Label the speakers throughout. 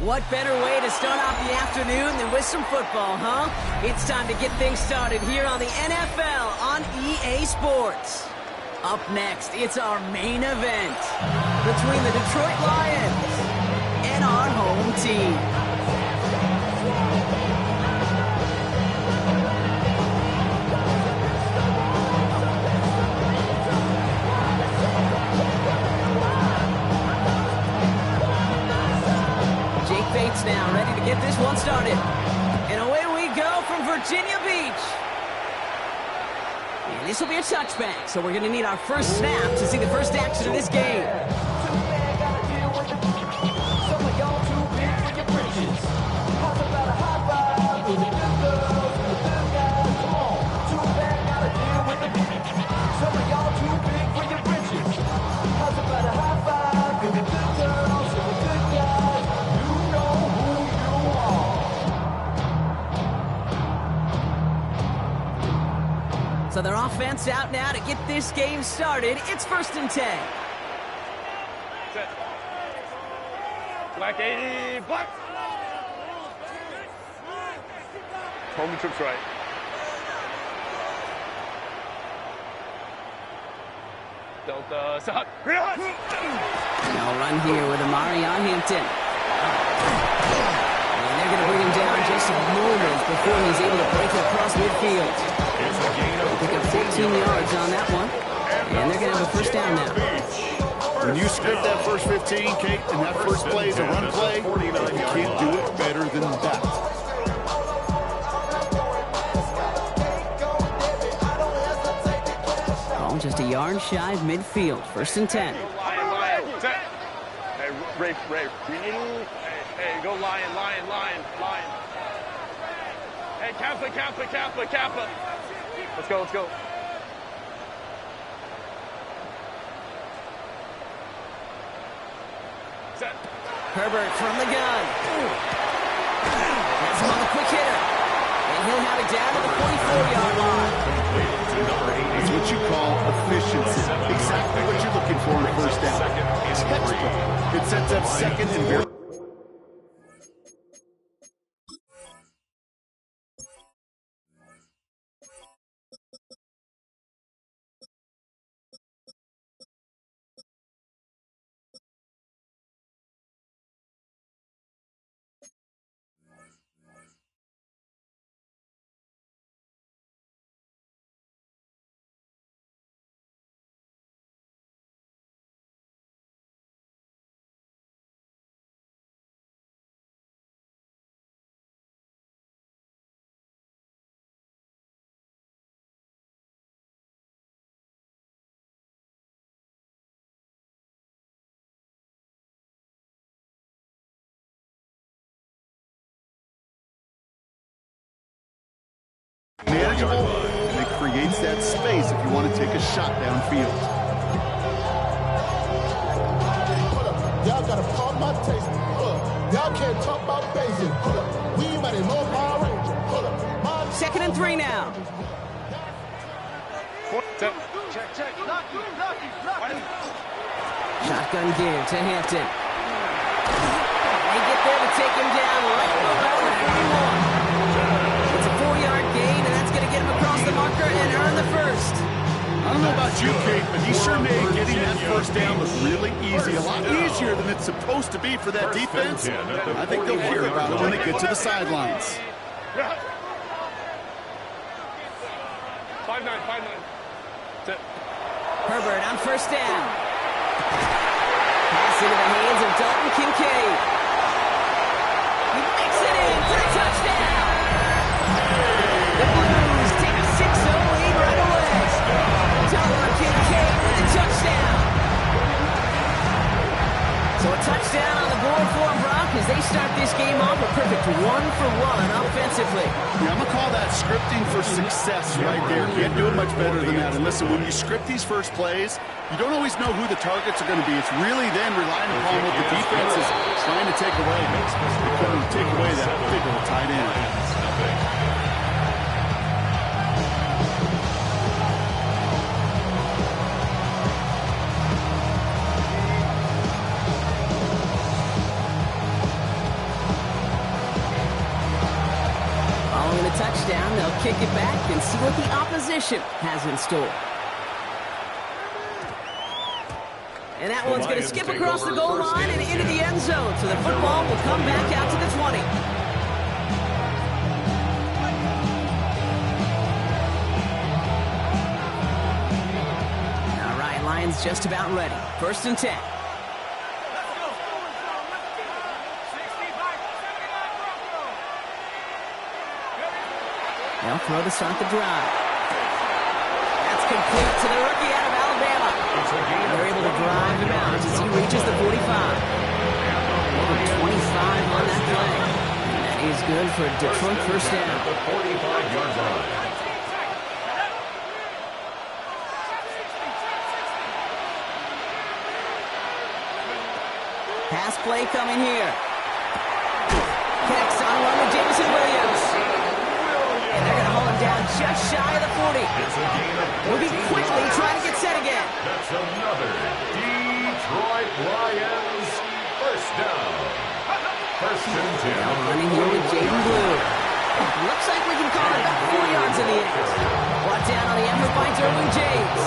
Speaker 1: What better way to start off the afternoon than with some football, huh? It's time to get things started here on the NFL on EA Sports. Up next, it's our main event between the Detroit Lions and our home team. Bates now, ready to get this one started. And away we go from Virginia Beach. And this will be a touchback, so we're going to need our first snap to see the first action of this game. So their offense out now to get this game started. It's 1st and 10.
Speaker 2: Set. Black 80, black. Homie trips right. Delta, Sahut.
Speaker 1: Now run here with Amari on Hampton. And they're going to bring him down just moments before he's able to break it across midfield. Pick up 15 yards on that one. And they're going to have a first down now.
Speaker 3: When you script that first 15, Kate, and that first play is a run play, you can't do it better than that.
Speaker 1: Ball just a yard shy of midfield. 1st and 10.
Speaker 2: Lion. Set. Hey, Ray. Hey, go lion. Hey, Kappa. Let's go. Set.
Speaker 1: Herbert from the gun. That's him on the quick hitter. And he'll have it down to the 44-yard line.
Speaker 3: It's what you call efficiency. Exactly what you're looking for in a first down. Textbook. It sets up second and very... manageable, and it creates that space if you want to take a shot downfield.
Speaker 4: Y'all gotta pump my taste. Y'all can't talk about basic. We might as well Power Ranger.
Speaker 1: 2nd and 3 now.
Speaker 2: Check.
Speaker 1: Shotgun give to Hampton. They get there to take him down right around the 41. It's a 4-yard gain, and that's going to get him across the marker and earn the first.
Speaker 3: I don't know about you, Kate, but he sure made getting that first down look really easy. A lot easier than it's supposed to be for that defense. I think they'll hear about it when they get to the sidelines.
Speaker 2: 5-9.
Speaker 1: Herbert on 1st down. Pass into the hands of Dalton Kincaid. He makes it in for a touchdown. The Blues take a 6-0 lead right away. Dalton Kincaid with a touchdown. So a touchdown on the board for them, Brock, as they start this game off a perfect 1-for-1 offensively.
Speaker 3: Yeah, I'm going to call that scripting for success right there. Can't do it much better than that. And listen, when you script these first plays, you don't always know who the targets are going to be. It's really then relying upon what the defense is trying to take away. They're going to take away that big old tight end.
Speaker 1: touchdown, they'll kick it back and see what the opposition has in store. And that one's going to skip across the goal line and into the end zone, so the football will come back out to the 20. All right, Lions just about ready. 1st and 10. They'll throw to start the drive. That's complete to the rookie out of Alabama. And they're able to drive him out as he reaches the 45. Over 25 on that play. And that is good for a Detroit first down.
Speaker 5: The 45-yard line.
Speaker 1: Pass play coming here. Connects on one with Jameson Williams. And they're going to hold him down just shy of the 40. Moving quickly, trying to get set again.
Speaker 5: That's another Detroit Lions first down. 1st and 10.
Speaker 1: Running here with Jaden Blue. Looks like we can call it about 4 yards in the end. Brought down on the effort by Derwin James.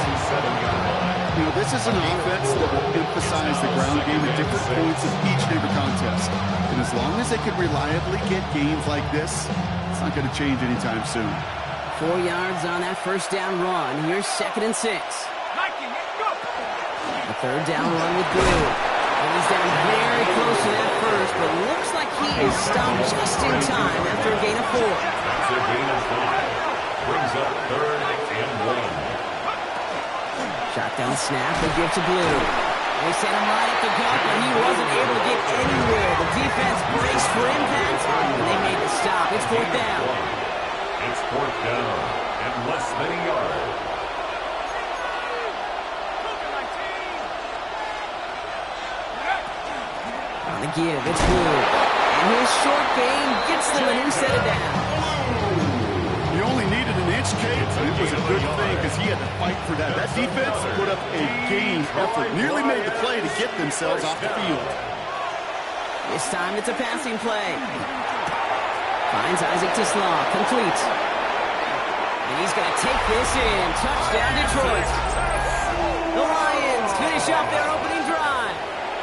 Speaker 3: You know, this is an offense that will emphasize the ground game at different points of each and every contest. And as long as they can reliably get games like this, it's not going to change anytime soon.
Speaker 1: 4 yards on that first down run. Here's 2nd and 6. A 3rd down run with Blue. And he's down very close to that first, but looks like he is stopped just in time after a gain of 4.
Speaker 5: That's a gain of 5. Brings up 3rd and 1.
Speaker 1: Shotgun snap, they give to Blue. They sent him right up the gut, but he wasn't able to get anywhere. The defense braced for impact, and they made the stop. It's 4th down.
Speaker 5: It's 4th down and less than a yard.
Speaker 1: On the give, it's Blue. And his short game gets them a new set of downs.
Speaker 3: You only needed an inch, Kate, and it was a good thing because he had to fight for that. That defense put up a game effort, nearly made the play to get themselves off the field.
Speaker 1: This time it's a passing play. Finds Isaac Tislaw, complete. And he's going to take this in. Touchdown, Detroit. The Lions finish up their opening drive.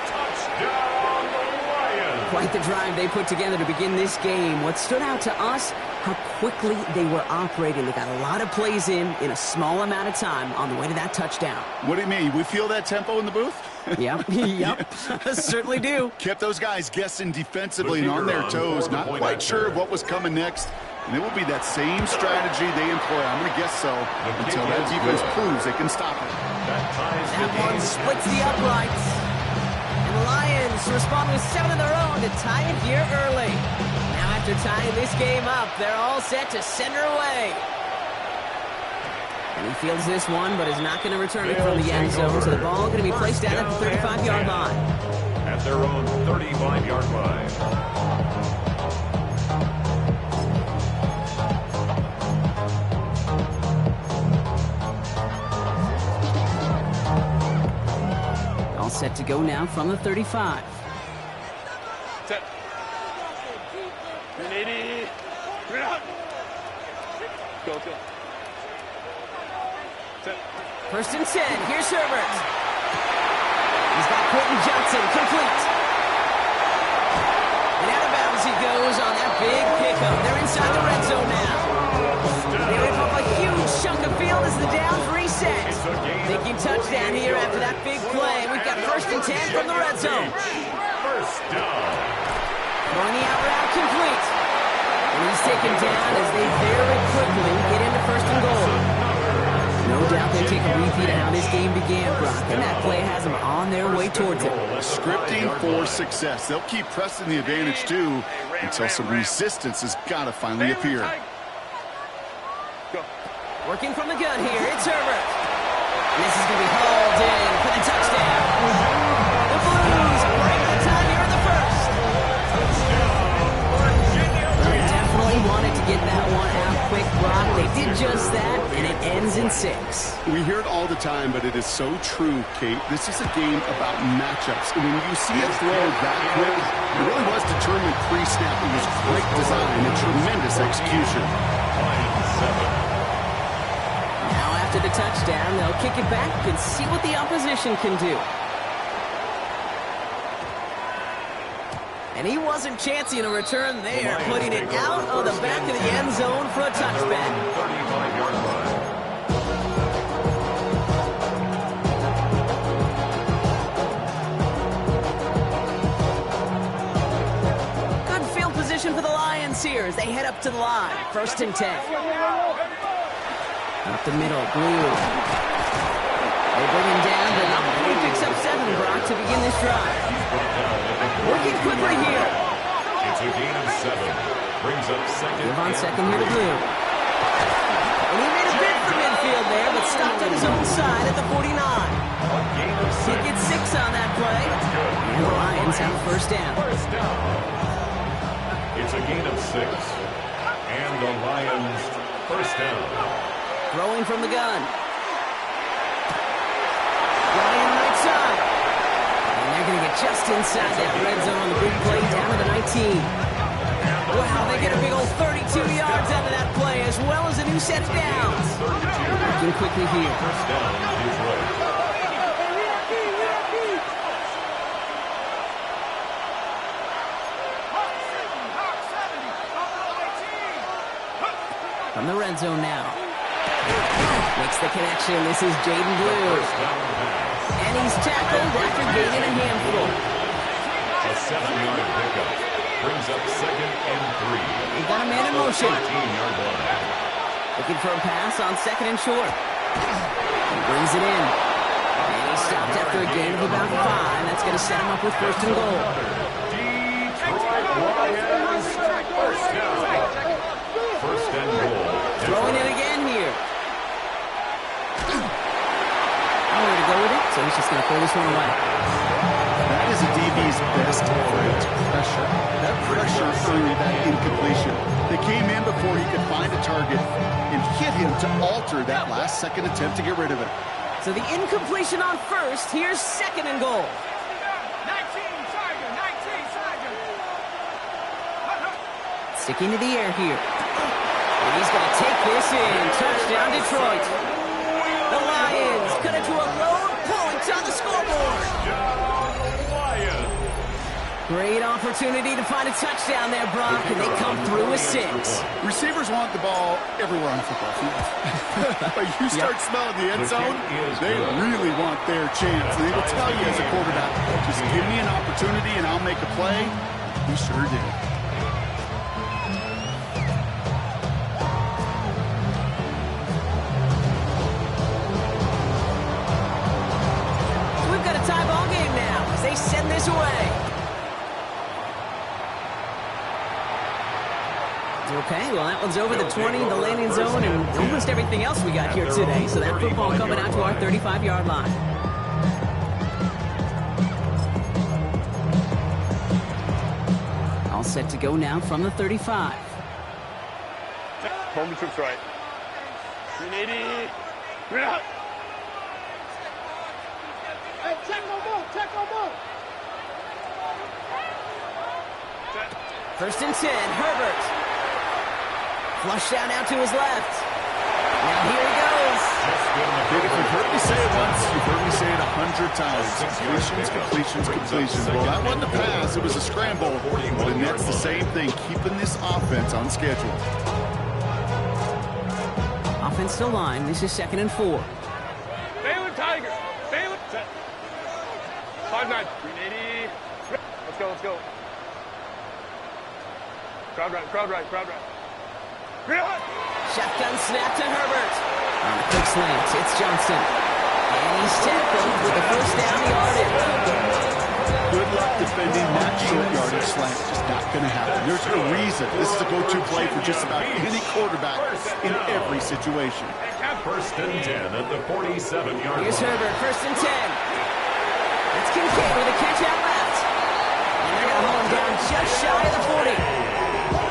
Speaker 5: Touchdown, Lions.
Speaker 1: Quite the drive they put together to begin this game. What stood out to us, how quickly they were operating. They got a lot of plays in a small amount of time on the way to that touchdown.
Speaker 3: What do you mean? We feel that tempo in the booth?
Speaker 1: Yep, certainly do.
Speaker 3: Kept those guys guessing defensively and on their toes, not quite sure of what was coming next. And it will be that same strategy they employ, I'm going to guess so, until that defense proves they can stop it.
Speaker 1: That one splits the uprights. And the Lions respond with 7 of their own to tie it here early. Now after tying this game up, they're all set to send her away. And he fields this one, but is not going to return it from the end zone, so the ball going to be placed down at the 35-yard line.
Speaker 5: At their own 35-yard line.
Speaker 1: All set to go now from the 35.
Speaker 2: Set. 180. Go, go. Set.
Speaker 1: 1st and 10. Here's Herbert. He's got Quentin Johnson complete. And out of bounds he goes on that big pickup. They're inside the red zone now. They rip up a huge chunk of field as the downs reset. Thinking touchdown here after that big play. We've got 1st and 10 from the red zone.
Speaker 5: First down.
Speaker 1: Throwing the out route complete. And he's taken down as they very quickly get into 1st and goal. No doubt they take a repeat of how this game began, Brock, and that play has them on their way towards it.
Speaker 3: Scripting for success. They'll keep pressing the advantage, too, until some resistance has got to finally appear.
Speaker 2: Go.
Speaker 1: Working from the gun here, it's Herbert. And this is going to be hauled in for the touchdown. The Blues break the tie here in the first. They definitely wanted to get that one out quick, Brock. They did just that, and it ends in 6.
Speaker 3: We hear it all the time, but it is so true, Kate. This is a game about matchups. And when you see it throw that quick, it really was determined pre-snap. It was great design and tremendous execution.
Speaker 1: Now after the touchdown, they'll kick it back and see what the opposition can do. And he wasn't chancing a return there, putting it out of the back of the end zone for a touchback.
Speaker 5: 35-yard line.
Speaker 1: Good field position for the Lions here as they head up to the line. 1st and 10. Up the middle, Blue. They bring him down, but he picks up 7, Brock, to begin this drive. Working quickly here.
Speaker 5: It's a gain of 7. Brings up second.
Speaker 1: Give on second here to Blue. And he made a bid for midfield there, but stopped on his own side at the 49. He gets 6 on that play. And the Lions have a 1st down.
Speaker 5: It's a gain of 6. And the Lions 1st down.
Speaker 1: Throwing from the gun. Ryan right side. And they're going to get just inside that red zone on the big play down to the 19. Wow, they get a big old 32 yards out of that play as well as a new set of downs. Working quickly here.
Speaker 5: 1st down, Detroit.
Speaker 1: From the red zone now. Makes the connection. This is Jaden Blue. And he's tackled after gaining a handful.
Speaker 5: A 7-yard pickup. Brings up 2nd and 3.
Speaker 1: He got a man in motion.
Speaker 5: 13-yard line.
Speaker 1: Looking for a pass on 2nd and short. He brings it in. And he stopped after a gain of about 5. That's going to set him up with 1st and goal.
Speaker 5: Detroit Lions 1st down. 1st and goal.
Speaker 1: Throwing it again here. Nowhere to go with it, so he's just going to throw this one away.
Speaker 3: That is a DB's best trait, pressure. That pressure earned that incompletion. They came in before he could find a target and hit him to alter that last-second attempt to get rid of it.
Speaker 1: So the incompletion on 1st. Here's 2nd and goal.
Speaker 2: 19, Tiger, 19, Tiger.
Speaker 1: Sticking to the air here. And he's going to take this in. Touchdown, Detroit. The Lions cut it to a road point on the scoreboard.
Speaker 5: Lions.
Speaker 1: Great opportunity to find a touchdown there, Brock, and they come through with 6.
Speaker 3: Receivers want the ball everywhere on the football field. But you start smelling the end zone, they really want their chance. And they will tell you as a quarterback, just give me an opportunity and I'll make a play. He sure did.
Speaker 1: We've got a tie ball game now as they send this away. Okay, well, that one's over the 20, the landing zone, and almost everything else we got here today. So that football coming out to our 35-yard line. All set to go now from the 35.
Speaker 2: Home trips right. 380. Bring it out.
Speaker 4: Hey, check on ball, check on ball.
Speaker 1: 1st and 10, Herbert. Flush down out to his left. Now here he goes.
Speaker 3: If you've heard me say it once, you've heard me say it 100 times. Completions. Well, that wasn't a pass. It was a scramble. But that's the same thing, keeping this offense on schedule.
Speaker 1: Offensive line. This is 2nd and 4.
Speaker 2: Balin Tiger. Balin. Set. 5-9. 380. Let's go. Crowd right.
Speaker 1: Shotgun snap to Herbert. On a quick slant, it's Johnson. And he's tackled with the 1st down yardage.
Speaker 3: Good luck defending that short yardage slant. Just not going to happen. There's a reason. This is a go-to play for just about any quarterback in every situation.
Speaker 5: 1st and 10 at the 47-yard line.
Speaker 1: Here's Herbert, 1st and 10. It's Kincaid with a catch out left. And they're going to hold him down just shy of the 40.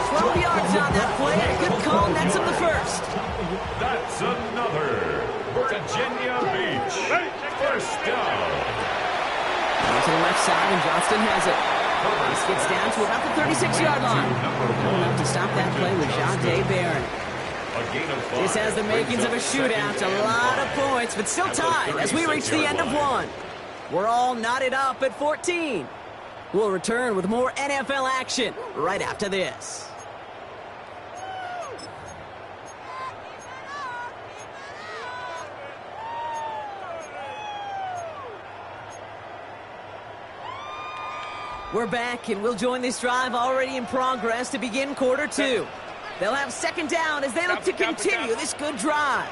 Speaker 1: 12 yards on that play. Good call, nets up the 1st. side, and Johnston has it. This gets down to about the 36-yard line. Not enough to stop that play with Jahdae Barron. This has the makings of a shootout. A lot of points, but still tied as we reach the end of one. We're all knotted up at 14. We'll return with more NFL action right after this. We're back, and we'll join this drive already in progress to begin quarter two. They'll have second down as they look to continue this good drive.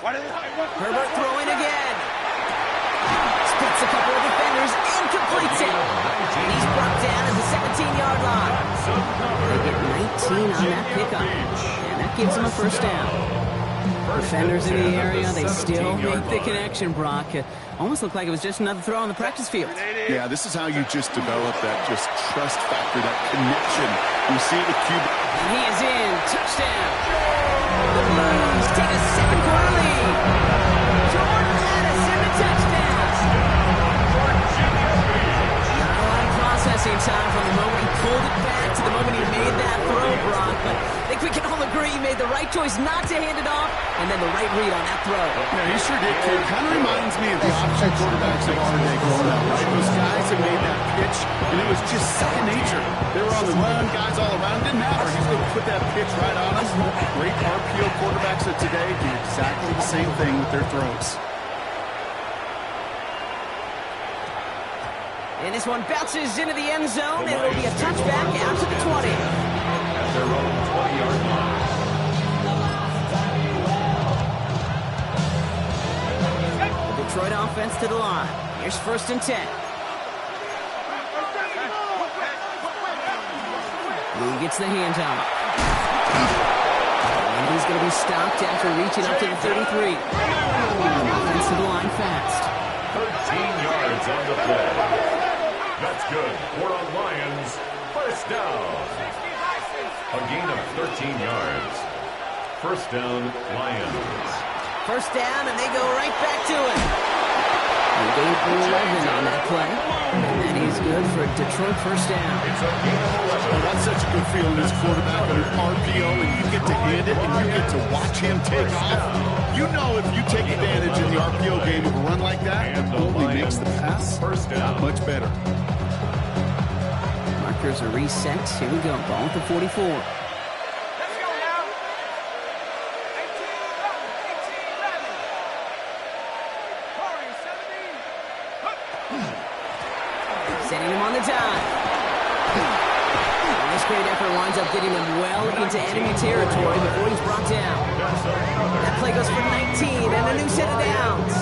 Speaker 1: Herbert throwing again. Splits a couple of defenders and completes it. And he's brought down at the 17-yard line. They get 19 on that pickup, and that gives them a first down. Defenders in the area, they still make the connection, Brock. Almost looked like it was just another throw on the practice field.
Speaker 3: Yeah, this is how you just develop that just trust factor, that connection. You see it with Cuba.
Speaker 1: And he is in. Touchdown. The Blues take a second quarter lead. Jordan Addison, the touchdown. Not a lot of processing time from the moment he pulled it back to the moment he made that throw, Brock. But I think we can all agree he made the right choice not to hand it off, and then the right read on that throw.
Speaker 3: Yeah, he sure did, kid. Kind of reminds me of the option quarterbacks of our day growing up, right? Those guys that made that pitch, and it was just second nature. They were on the run, guys all around. Didn't matter. He's going to put that pitch right on us. Great RPO quarterbacks of today do exactly the same thing with their throws.
Speaker 1: And this one bounces into the end zone, and it'll be a touchback out to the 20.
Speaker 5: At their own 20-yard line.
Speaker 1: The Detroit offense to the line. Here's first and 10. Lee gets the handoff. And he's going to be stopped after reaching up to the 33. Offense to the line fast.
Speaker 5: 13 yards on the play. That's good for a Lions first down. A gain of 13 yards. First down, Lions.
Speaker 1: First down, and they go right back to it. They gained 11 on that play. And that is good for a Detroit first down.
Speaker 5: It's a gain of 11.
Speaker 3: Oh, that's such a good feeling as quarterback on an RPO, and you get to hand it, and you get to watch him take off. You know if you take advantage in the RPO game of a run like that, it only makes the pass that much better.
Speaker 1: Markers are reset. Here we go. Ball at the 44. Setting him on the dive. And this great effort winds up getting him well into enemy territory before he's brought down. That play goes for 19 and a new set of downs.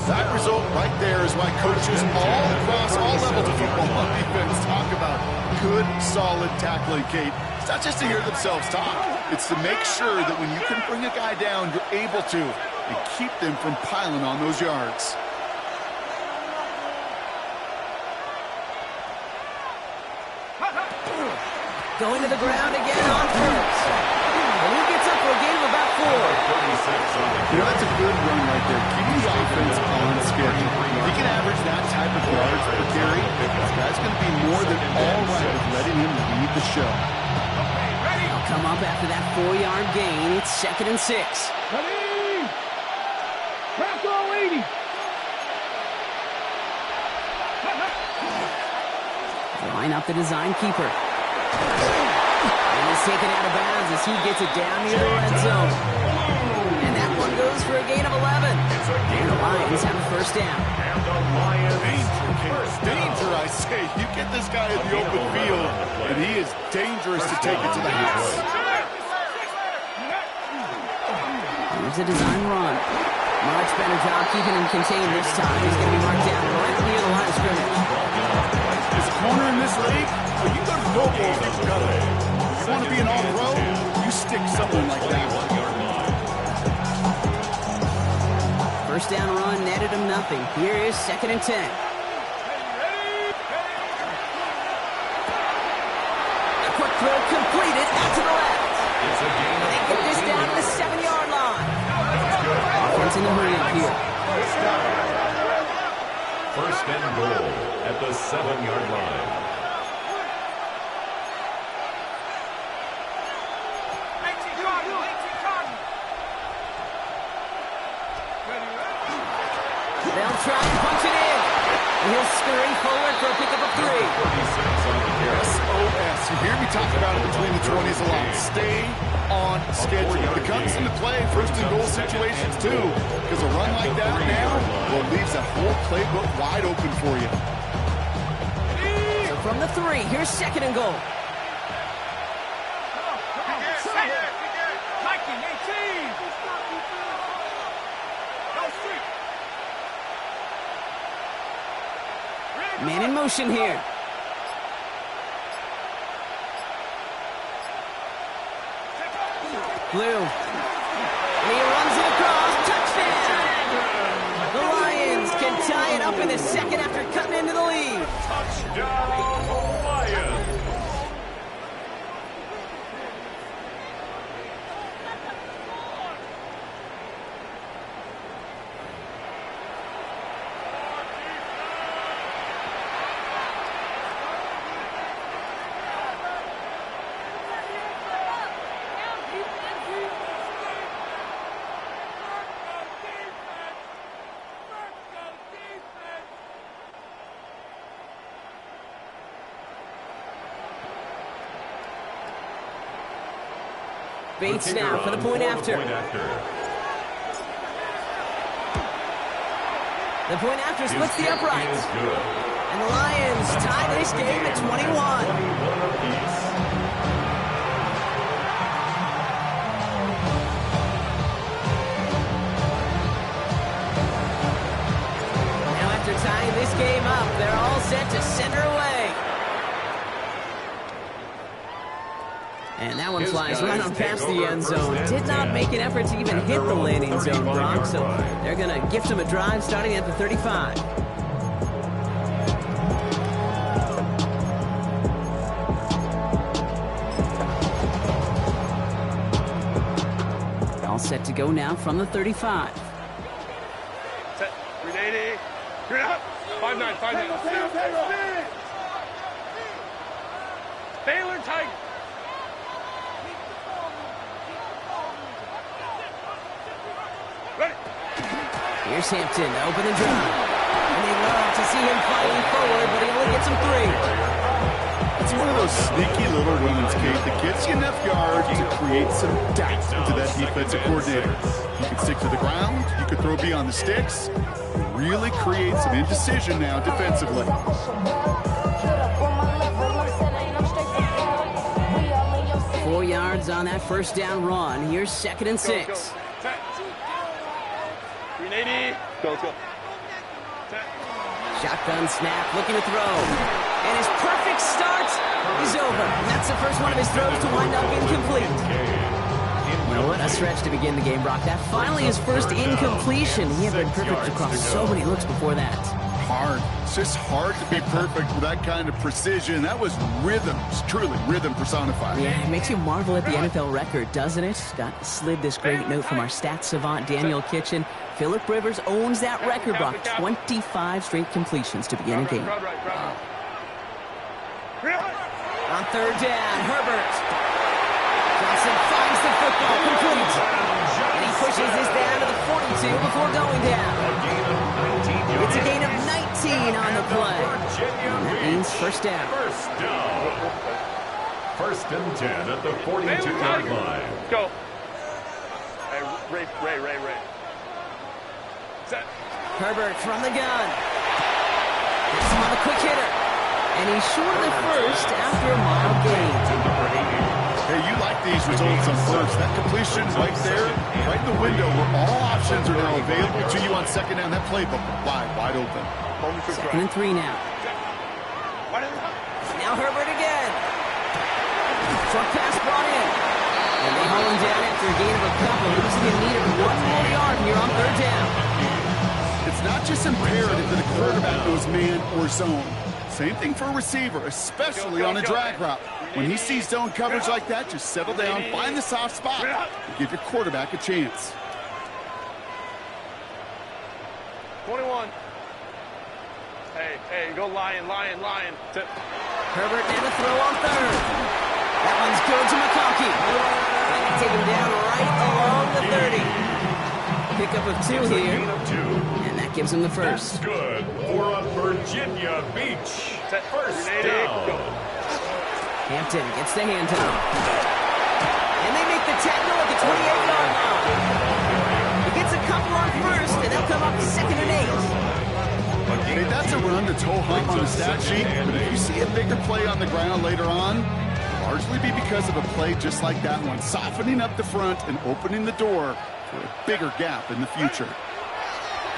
Speaker 3: That result right there is why coaches all across all levels of football on defense talk about good, solid tackling, Kate. It's not just to hear themselves talk. It's to make sure that when you can bring a guy down, you're able to, and keep them from piling on those yards.
Speaker 1: Going to the ground again on first. And he gets up for a gain of about 4.
Speaker 3: You know, that's a good run right there. Keeping the offense on schedule. If he can average that type of yards per carry, this guy's going to be more than all right with letting him lead the show.
Speaker 1: They'll come up after that 4-yard gain. It's second and 6.
Speaker 2: Ready? Crackle 80.
Speaker 1: Line up the design keeper. And he's taken out of bounds as he gets it down near the red zone. And that one goes for a gain of 11. And the Lions have a first down.
Speaker 5: And the Lions
Speaker 3: Danger, I say. You get this guy in the open field, and he is dangerous to take it to the house.
Speaker 1: Here's a design run. Much better job keeping him contained this time. He's going to be marked down right near the line of scrimmage.
Speaker 3: Is corner in this league? Well, you go to Pro Bowl if you got it. You want to be an all-pro? You stick someone like that.
Speaker 1: First down run netted him nothing. Here is second and 10. A quick throw completed out to the left. They get this down to the 7-yard line. Offense in the hurry up here.
Speaker 5: 7-yard line.
Speaker 1: They'll try and punch it in. And he'll scurry forward for a pickup of 3.
Speaker 3: SOS. You hear me talk about it between the 20s a lot. Stay on schedule. It comes into play first and goal situations too. Because a run like that now, well, leaves that whole playbook wide open for you.
Speaker 1: So from the 3, here's 2nd and goal. Man in motion here. Blue. And he runs it across. Touchdown! The Lions can tie it up in the 2nd after cutting into the lead.
Speaker 5: Touchdown, Lions!
Speaker 1: Bates now for the point after. The point after splits the uprights. And the Lions tie this game at 21. Now after tying this game up, they're all set to send her away. And that one flies right on past the end zone. Did not make an effort to even hit the landing zone, Brock. So they're going to gift him a drive starting at the 35. All set to go now from the 35.
Speaker 2: Set. 380. 3 up. 5-9. 5-9. Baylor tight.
Speaker 1: Here's Hampton to open the drive. And they love to see him fighting forward, but he only gets him 3.
Speaker 3: It's one of those sneaky little runs, Kate, that gets you enough yards to create some doubt into that defensive coordinator. You can stick to the ground. You can throw beyond the sticks. Really create some indecision now defensively.
Speaker 1: 4 yards on that first down run. Here's 2nd and 6.
Speaker 2: 380. Go, let's go.
Speaker 1: Shotgun snap, looking to throw. And his perfect start is over. And that's the first one of his throws to wind up incomplete. Well, what a stretch to begin the game, Brock. That finally his first incompletion. He had been perfect across so many looks before that.
Speaker 3: Hard. It's just hard to be perfect with that kind of precision. That was rhythm. It's truly rhythm personified.
Speaker 1: Yeah, it makes you marvel at the NFL record, doesn't it? Got slid this great note from our stats savant, Daniel Kitchen. Phillip Rivers owns that record, Brock. 25 straight completions to begin a game.
Speaker 2: Wow.
Speaker 1: On 3rd down, Herbert. Johnson finds the football, complete. And he pushes this down to the 42 before going down. It's a gain of 19 on the play. And that means first down.
Speaker 5: First and 10 at the 42-yard line.
Speaker 2: Go. Hey, Ray. Set.
Speaker 1: Herbert from the gun. Gets him on the quick hitter. And he's short of the first after a mild gain.
Speaker 3: Hey, you like these results on first. That completion right there, right in the window where all options are now available to you on 2nd down. That playbook wide open.
Speaker 1: 2nd and 3 now. Now Herbert again. Short pass brought in. And they haul him down after a gain of a couple. Losing in need of 1 more yard here on 3rd down.
Speaker 3: It's not just imperative that a quarterback knows man or zone. Same thing for a receiver, especially on a drag route. When he sees zone coverage like that, just settle down, find the soft spot, and give your quarterback a chance.
Speaker 2: 21. Hey, go Lion.
Speaker 1: Herbert and a throw on third. That one's good to McConkey. And they take him down right along the 30. Pickup of 2 here. And that gives him the first.
Speaker 5: That's good for a Virginia Beach. First down.
Speaker 1: Hampton gets the handoff. And they make the tackle at the 28-yard line. He gets a couple on first, and they'll come up 2nd and 8.
Speaker 3: Hey, that's a run to ho-hum on the stat sheet, but if you see a bigger play on the ground later on, it'll largely be because of a play just like that one, softening up the front and opening the door for a bigger gap in the future.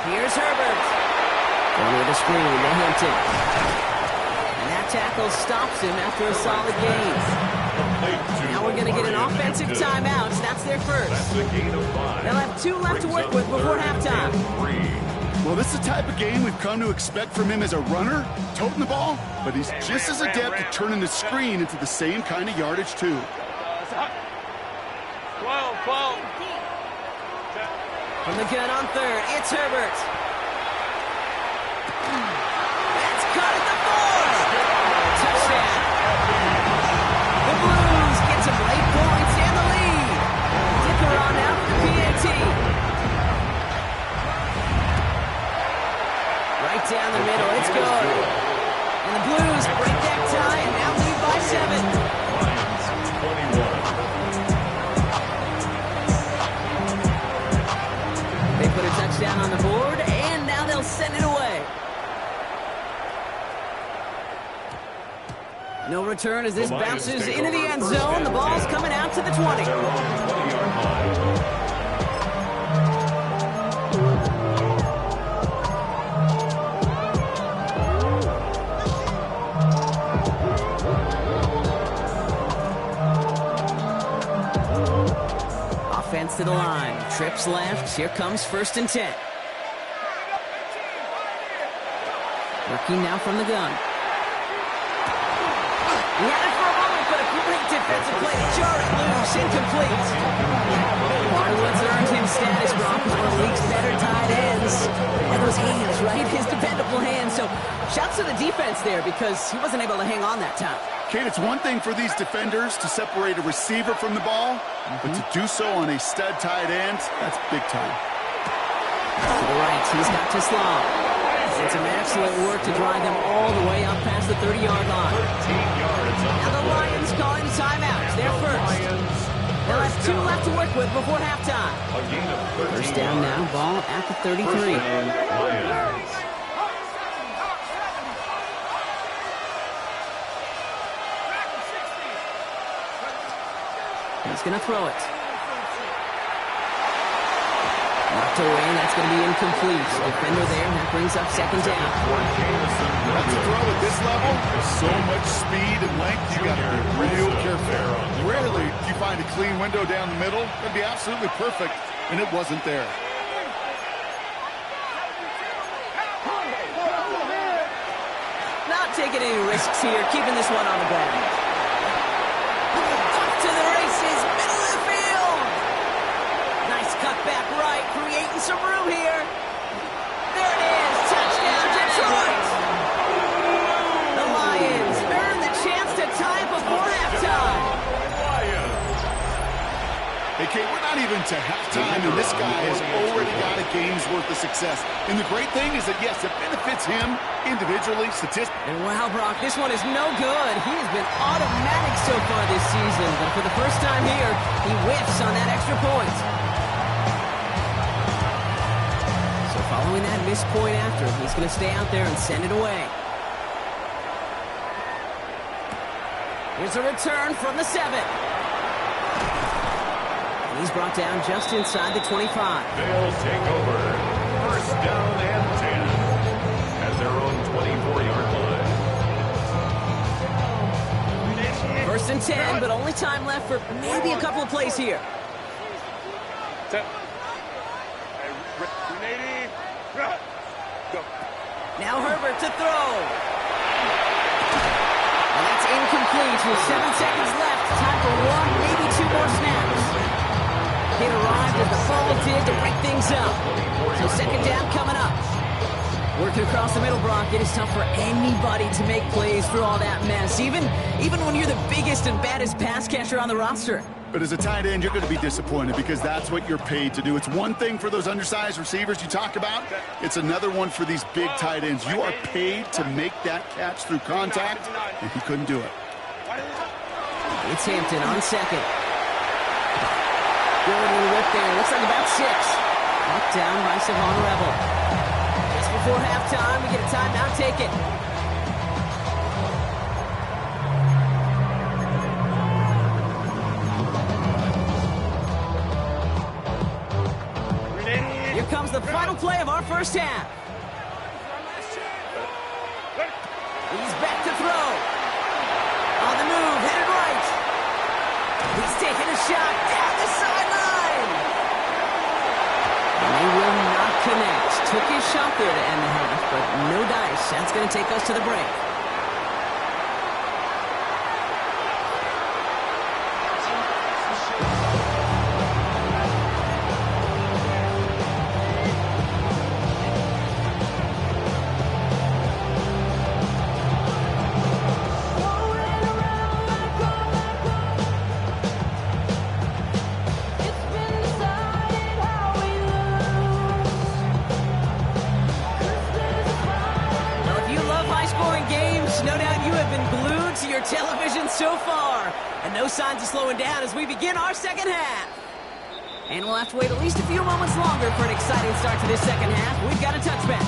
Speaker 1: Here's Herbert. Going with a screen to Hampton. And that tackle stops him after a solid gain. Now we're going to get an offensive timeout. That's their first. They'll have 2 left to work with before halftime.
Speaker 3: Well, this is the type of game we've come to expect from him as a runner, toting the ball, but he's just as adept at turning the screen into the same kind of yardage, too.
Speaker 2: 12.
Speaker 1: From the gun on third, it's Herbert. That's caught at the 4. Touchdown. The Blues get some late points and the lead. Dicker on out for the PAT. Right down the middle, it's good. And the Blues break that tie and now lead by 7. They put a touchdown on the board, and now they'll send it away. No return as this bounces into the end zone. The ball's coming out to the 20. Offense to the line. Trips left. Here comes 1st and 10. Working now from the gun. He had it for a moment, but a great defensive play to jar it loose. Incomplete. Hardwood's earned him status, Brock, as one of the league's better tight ends. And those hands, right? His dependable hands. So shouts to the defense there because he wasn't able to hang on that time.
Speaker 3: Kate, it's one thing for these defenders to separate a receiver from the ball, but to do so on a stud tight end, that's big time.
Speaker 1: To the right, he's got to Slaw. It's some excellent work to drive them all the way up past the 30-yard line. Now the Lions calling timeouts. They're first. They'll have 2 left to work with before halftime. First down now, ball at the 33. He's going to throw it. Knocked away, and that's going to be incomplete. Defender there, and that brings up 2nd down.
Speaker 3: That's a throw at this level. There's so much speed and length, you got to be real careful. Rarely do you find a clean window down the middle. It'd be absolutely perfect, and it wasn't there.
Speaker 1: Not taking any risks here, keeping this one on the ground. Up to the races, middle of the field. Nice cut back right, creating some room here. There it is, touchdown Detroit. The Lions earn the chance to tie before halftime.
Speaker 3: Hey, Kate, we're not even to halftime, and this guy has already got a game's worth of success. And the great thing is that, yes, it benefits him individually, statistically.
Speaker 1: And wow, Brock, this one is no good. He has been automatic so far this season, but for the first time here, he whiffs on that extra point. So following that missed point after, he's going to stay out there and send it away. Here's a return from the 7. And he's brought down just inside the 25.
Speaker 5: They'll take over. First down and 10 at their own 24-yard line.
Speaker 1: 1st and 10, but only time left for maybe a couple of plays here. Now Herbert to throw. And that's incomplete with 7 seconds left. Time for 1, maybe 2 more snaps. It arrived as the ball did to break things up. So 2nd down coming up. Working across the middle, Brock, it is tough for anybody to make plays through all that mess, even when you're the biggest and baddest pass catcher on the roster.
Speaker 3: But as a tight end, you're going to be disappointed because that's what you're paid to do. It's one thing for those undersized receivers you talk about. It's another one for these big tight ends. You are paid to make that catch through contact, and he couldn't do it.
Speaker 1: It's Hampton on second. Good little whip there. Looks like about 6. Knocked down by Savon Rebel. Just before halftime, we get a timeout. Take it. Here comes the final play of our first half. He's back to throw. On the move, headed right. He's taking a shot down the sideline. And they will not connect. Took his shot there to end the half, but no dice. That's going to take us to the break. Television so far, and no signs of slowing down as we begin our second half. And we'll have to wait at least a few moments longer for an exciting start to this second half. We've got a touchback.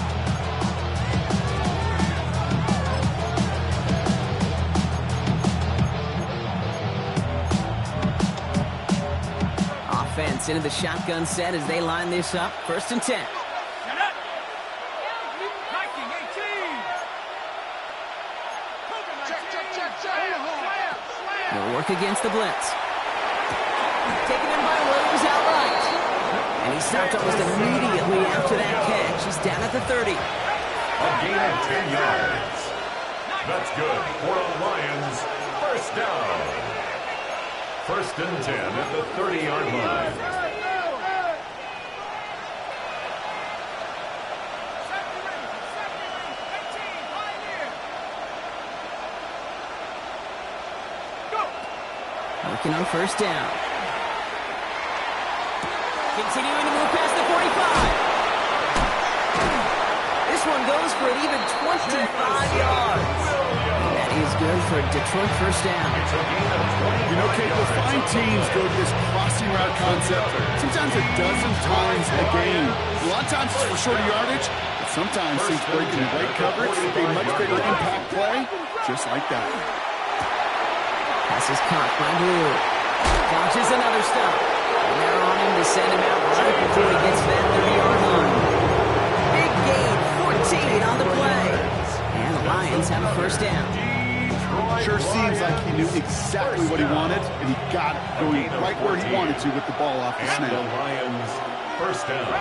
Speaker 1: Offense into the shotgun set as they line this up. 1st and 10. They'll work against the blitz. Taken in by Williams outright. And he stopped almost immediately after that catch. He's down at the 30.
Speaker 5: A gain of 10 yards. That's good for the Lions. 1st down. 1st and 10 at the 30-yard line.
Speaker 1: Working on 1st down. Continuing to move past the 45. This one goes for an even 25 yards. That is good for Detroit 1st down.
Speaker 3: You know, Kate, you'll find teams go to this crossing route concept sometimes a dozen times a game. A lot of times it's for shorter yardage, but sometimes since breaking the right coverage, a much bigger impact play, just like that.
Speaker 1: Pass is caught by Blue. Launches another stop. And they're on him to send him out right before he gets to that 30-yard line. Big gain, 14 on the play. And the Lions have a 1st down.
Speaker 3: Sure seems like he knew exactly what he wanted, and he got it going right where he wanted to with the ball off the snap.
Speaker 5: And the Lions 1st down.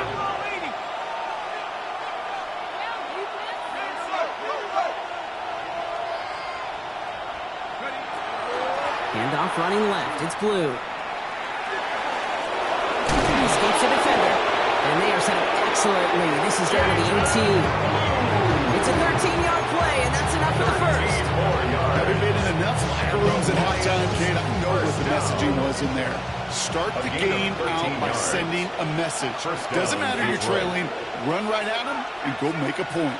Speaker 1: Handoff running left. It's Blue. He escapes the defender. And they are set up excellently. This is down to the 18. It's a 13-yard play, and that's enough for the 1st.
Speaker 3: Having been in enough locker rooms at halftime, Kate, I know what the messaging was in there. Start the game out by sending a message. Doesn't matter you're trailing. Run right at them and go make a point.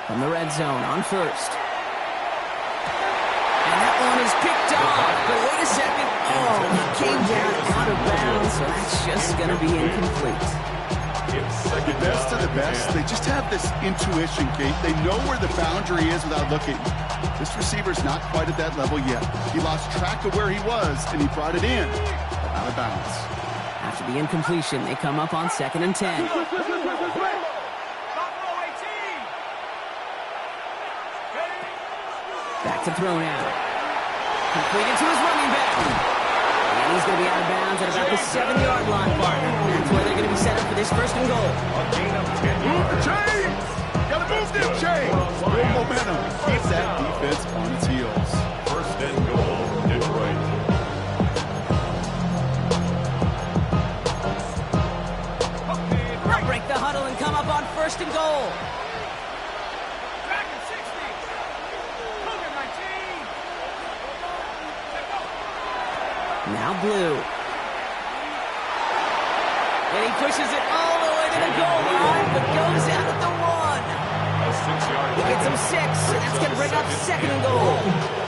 Speaker 1: From the red zone on 1st. And that one is picked off. But wait a second. Oh, he came down out of bounds, so that's just going to be incomplete.
Speaker 3: The best of the best, they just have this intuition, Kate. They know where the boundary is without looking. This receiver's not quite at that level yet. He lost track of where he was, and he brought it in. Out of bounds.
Speaker 1: After the incompletion, they come up on 2nd and 10. Back to throw now. Completed to his running back. And he's going to be out of bounds at about the 7-yard line, partner. That's where they're going to be set up for this 1st and goal.
Speaker 3: Move the chains! Gotta move them chains! Good momentum. Keep that defense on its heels.
Speaker 5: 1st and goal, Detroit.
Speaker 1: Now Blue. And he pushes it all the way to the goal line, but goes out at the 1.
Speaker 5: A 6-yard
Speaker 1: He gets him 6, and that's going to bring up 2nd and goal.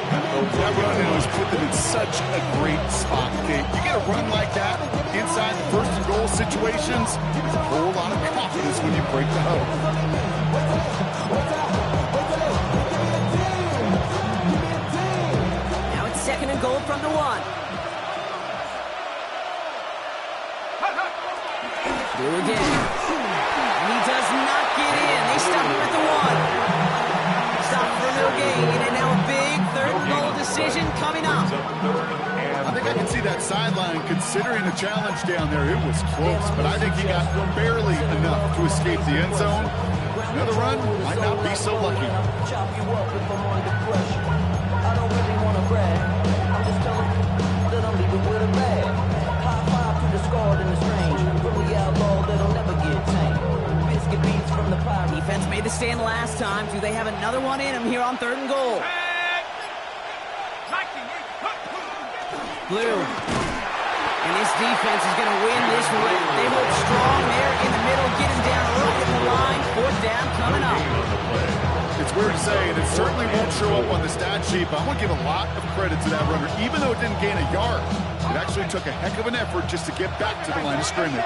Speaker 3: That run has put them in such a great spot, Kate. You get a run like that inside the first and goal situations, there's a whole lot of confidence when you break the huddle.
Speaker 1: Now it's 2nd and goal from the 1. Blue again. And he does not get in. They stop him at the 1. Stop for no gain, and now a big 3rd and goal decision coming up.
Speaker 3: I think I can see that sideline considering the challenge down there. It was close, but I think he got barely enough to escape the end zone. Another run might not be so lucky.
Speaker 6: Chop you up if I'm under pressure. I don't really want to brag. I'm just telling that I'm leaving with a bag. High five to the scarred in the strange. From the outlaw that'll never get tamed. Biscuit beats from the pirate.
Speaker 1: Defense made the stand last time. Do they have another one in them here on 3rd and goal? Blue. And this defense is going to win this round. They hold strong there in the middle, get him down early at the line. 4th down coming up.
Speaker 3: It's weird to say, and it certainly won't show up on the stat sheet, but I want to give a lot of credit to that runner. Even though it didn't gain a yard, it actually took a heck of an effort just to get back to the line of scrimmage.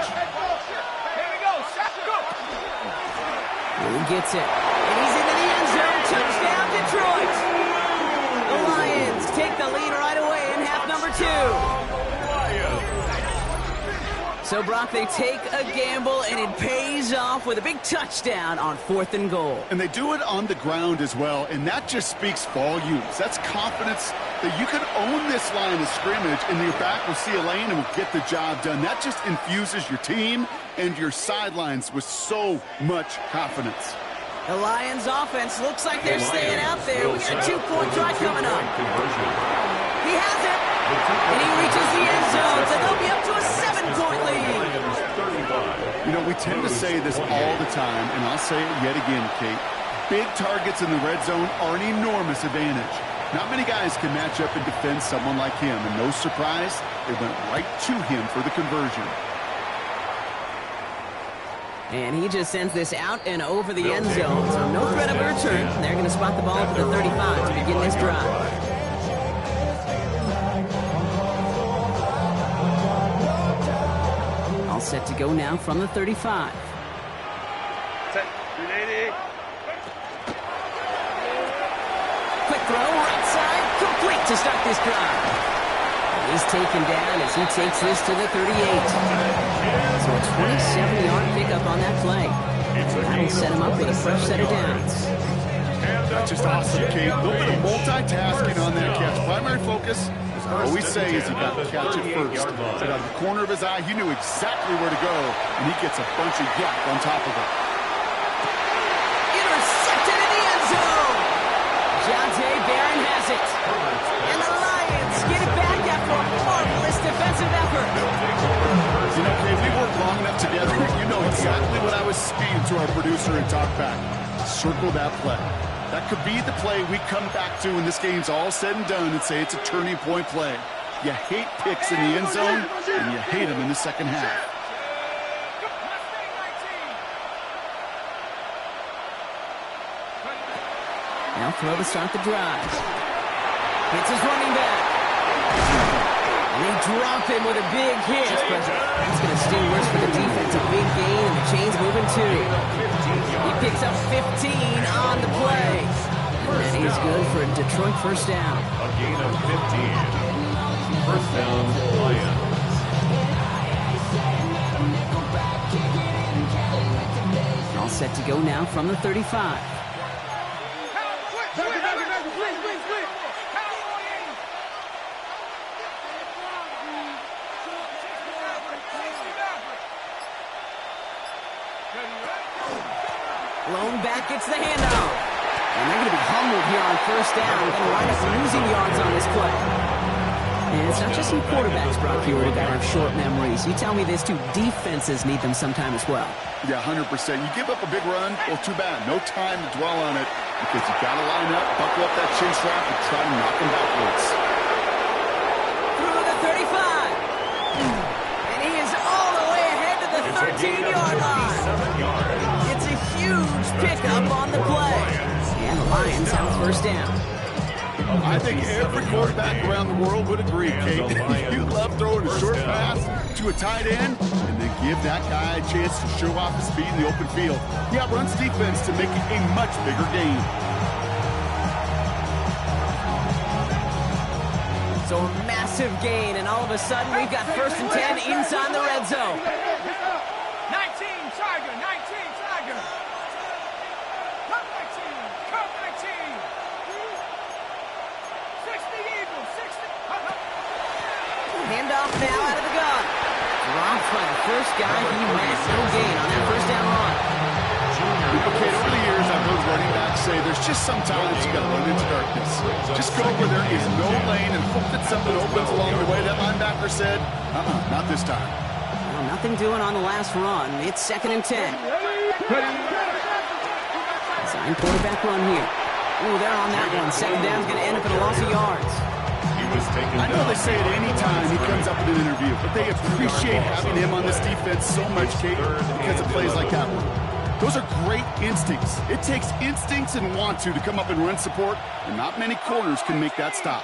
Speaker 1: Blue gets it. And he's into the end zone. Touchdown, Detroit. The Lions take the lead right away in half number 2. So, Brock, they take a gamble, and it pays off with a big touchdown on 4th and goal.
Speaker 3: And they do it on the ground as well, and that just speaks volumes. That's confidence that you can own this line of scrimmage, and your back will see a lane and will get the job done. That just infuses your team and your sidelines with so much confidence.
Speaker 1: The Lions offense looks like they're staying out there. We got a 2-point try coming up. He has it. And he reaches the end zone, so they'll be up to a 7-point lead.
Speaker 3: You know, we tend to say this all the time, and I'll say it yet again, Kate. Big targets in the red zone are an enormous advantage. Not many guys can match up and defend someone like him, and no surprise, they went right to him for the conversion.
Speaker 1: And he just sends this out and over the end zone, so no threat of a return. They're going to spot the ball for the 35 to begin this drive. All set to go now from the 35.
Speaker 2: Set. 380.
Speaker 1: Quick throw, right side, complete to start this drive. He's taken down as he takes this to the 38. So a 27-yard pickup on that play. That'll set him up with a fresh set of downs.
Speaker 3: That's just awesome, Kate. A little bit of multitasking on that catch. Primary focus, as I always say, is he got to catch it first. Right out of the corner of his eye, he knew exactly where to go, and he gets a bunch of yak on top of it.
Speaker 1: Intercepted in the end zone. Jonte Barron has it. And the Lions get it back after a marvelous defensive effort.
Speaker 3: You know, Kate, we worked long enough together. You know exactly what I was saying to our producer and talkback. Circle that play. That could be the play we come back to when this game's all said and done and say it's a turning point play. You hate picks in the end zone, and you hate them in the second half.
Speaker 1: Now throw to start the drive. Hits his running back. And they drop him with a big hit, but that's going to sting worse for the defense. A big gain, and the chain's moving too. He picks up 15 on the play. And he's good for a Detroit first down.
Speaker 5: A gain of 15. First down, Lions.
Speaker 1: All set to go now from the 35. Lone back gets the handoff. And they're going to be humbled here on first down. They're going to wind up losing yards on this play. And it's not just some quarterbacks, Brock, here who got to have short memories. You tell me this too, defenses need them sometime as well.
Speaker 3: Yeah, 100%. You give up a big run, well, too bad. No time to dwell on it because you got to line up, buckle up that chin strap, and try to knock them backwards.
Speaker 1: Through the 35. first down.
Speaker 3: I think every quarterback around the world would agree, Kate. You love throwing a short pass to a tight end and then give that guy a chance to show off his speed in the open field. He outruns defense to make it a much bigger gain.
Speaker 1: So a massive gain, and all of a sudden we've got 1st and 10 inside the red zone.
Speaker 2: 19 Tiger, 19 Tiger. Come 19, come 19. 60 Eagles, 60.
Speaker 1: Handoff now out of the gun. Dropped by the first guy he met. No gain on that first down run.
Speaker 3: Okay, over the years, I've heard running backs say there's just sometimes you got to run into darkness. Just go where there is no lane and hope that something opens along the way. That linebacker said, not this time.
Speaker 1: Well, nothing doing on the last run. It's 2nd and 10. Design quarterback run here. Ooh, they're on that one. 2nd down's going to end up at a loss of yards.
Speaker 3: I know they say it any time he comes up in an interview, but they appreciate having him on this defense so much, Kate, because of plays like that one. Those are great instincts. It takes instincts and want to come up and run support, and not many corners can make that stop.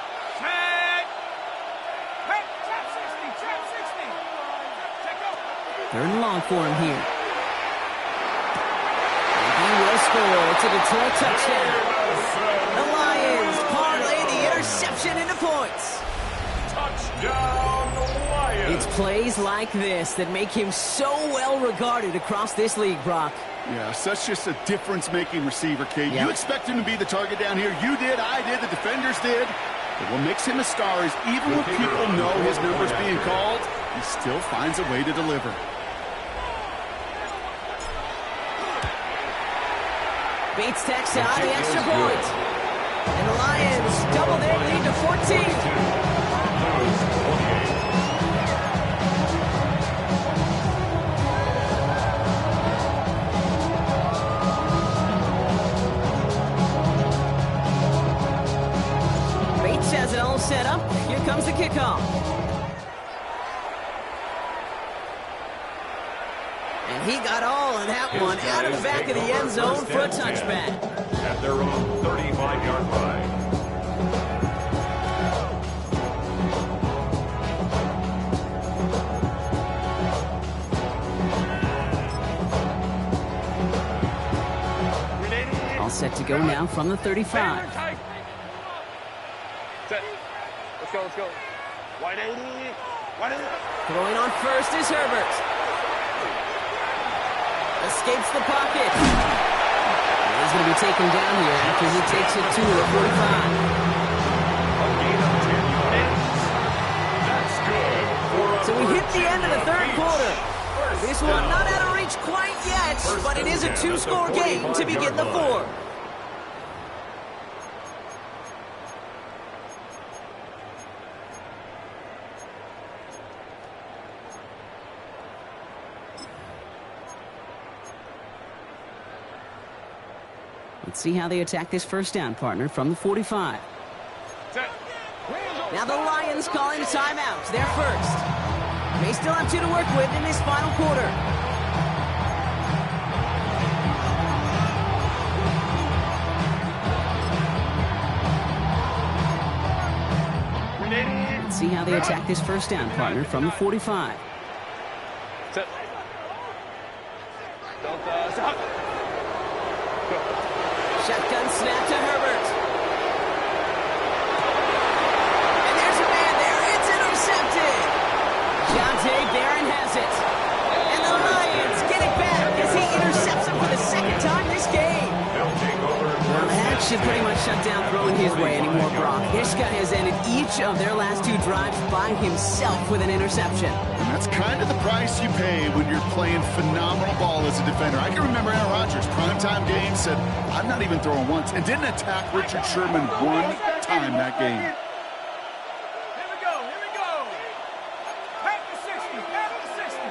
Speaker 1: Third and long for him here. And he will score. It's a Detroit touchdown. The Lions parlay the interception into points.
Speaker 5: Touchdown, Lions.
Speaker 1: It's plays like this that make him so well regarded across this league, Brock.
Speaker 3: Yeah, such just a difference-making receiver, Kate. You expect him to be the target down here. You did, I did, the defenders did. But what makes him a star is even when people know his number's being called, he still finds a way to deliver.
Speaker 1: Bates takes out the extra point. And the Lions double their lead to 14. Has it all set up. Here comes the kickoff. And he got all of that one out of the back of the end zone for a touchback.
Speaker 5: At their own 35-yard line.
Speaker 1: All set to go now from the 35.
Speaker 2: Let's go, let's go. Wide 80. Wide 80.
Speaker 1: Throwing on first is Herbert. Escapes the pocket. He's going to be taken down here after he takes it to the 45.
Speaker 5: A gain of 10 yards. That's good.
Speaker 1: So we hit the end of the third quarter. This one not out of reach quite yet, but it is a two-score game to begin the fourth. Let's see how they attack this first down, partner, from the 45. Now the Lions calling timeouts. They're first. They still have 2 to work with in this final quarter. Let's see how they attack this first down, partner, from the 45. Shotgun snap to Herbert. And there's a man there. It's intercepted. Jonte Barron has it. And the Lions get it back as he intercepts him for the second time this game. Well, that should pretty much shut down throwing his way anymore, Brock. This guy has ended each of their last 2 drives by himself with an interception.
Speaker 3: And that's kind of the price you pay when you're playing phenomenal ball as a defender. I can remember Aaron Rodgers, primetime game, said, I'm not even throwing once, and didn't attack Richard Sherman one time that game.
Speaker 2: Here we go, here we go. Back to 60, back to 60.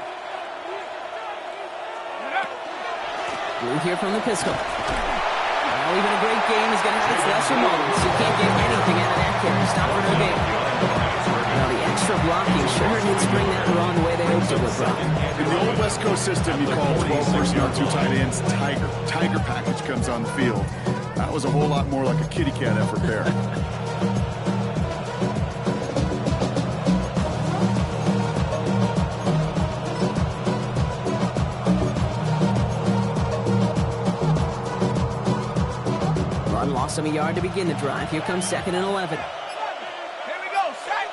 Speaker 1: We'll hear from the pistol. Well, even a great game is going to have its lesser moments. You can't get anything out of that kid. Stop for no game. Well, the extra blocking sure did spring that run the way they hoped it would, Brock.
Speaker 3: In the old West Coast system, you call 12 personnel, 2 tight ends, Tiger. Tiger package comes on the field. That was a whole lot more like a kitty cat effort there.
Speaker 1: Run lost some yard to begin the drive. Here comes 2nd and 11.
Speaker 2: Here we go, set.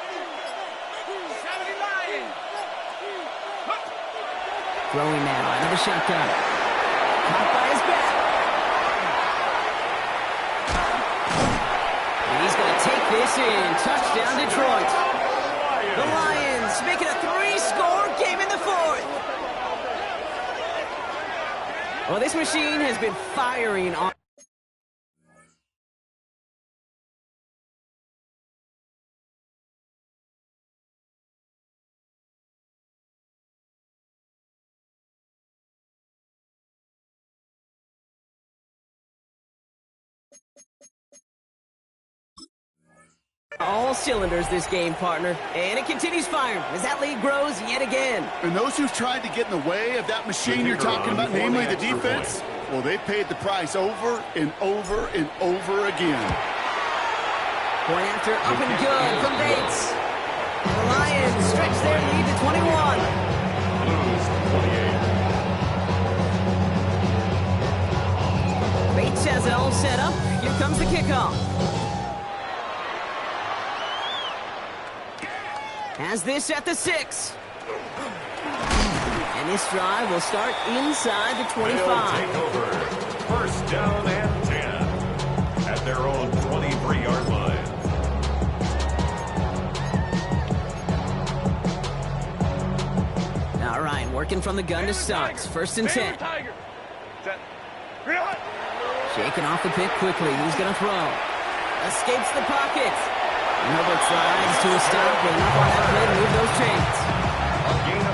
Speaker 2: 79.
Speaker 1: Throwing now out of the shotgun. Caught by his back. And he's going to take this in. Touchdown, Detroit. The Lions making a 3-score game in the 4th. Well, this machine has been firing on. All cylinders this game, partner. And it continues firing as that lead grows yet again.
Speaker 3: And those who've tried to get in the way of that machine you're talking about, namely the defense, well, they paid the price over and over and over again.
Speaker 1: Point after up and good from Bates. And the Lions stretch their lead to 21. Bates has it all set up. Here comes the kickoff. Has this at the 6. And this drive will start inside the 25.
Speaker 5: They'll take over. First down and 10 at their own 23-yard line.
Speaker 1: All right, working from the gun to start. 1st and 10. Shaking off the pick quickly. He's going to throw. Escapes the pocket. Herbert slides to a stop, and up on that play to move those chains.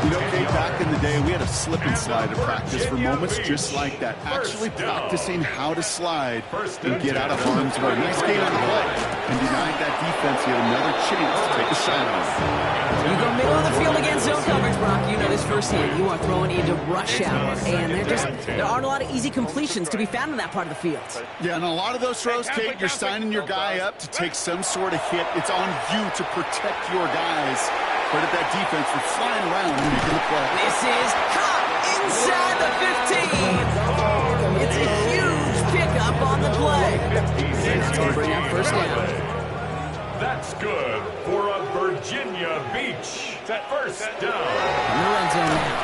Speaker 3: You know, Kate, back in the day, we had a slip and slide at practice for moments just like that. Actually practicing how to slide and get out of harm's way. Nice game on the play. And denied that defense yet another chance to take a shot on it.
Speaker 1: You go middle of the field against zone coverage, Brock. You know this firsthand. You are throwing into rush hour, and there aren't a lot of easy completions to be found in that part of the field.
Speaker 3: Yeah, and a lot of those throws, Kate, you're signing your guy up to take some sort of hit. It's on you to protect your guys. But at that defense, we're flying around and making the play.
Speaker 1: This is caught inside the 15. It's a huge pickup on the play. That's going to bring up first down.
Speaker 5: That's good for a Virginia Beach first down.
Speaker 1: In the red zone now.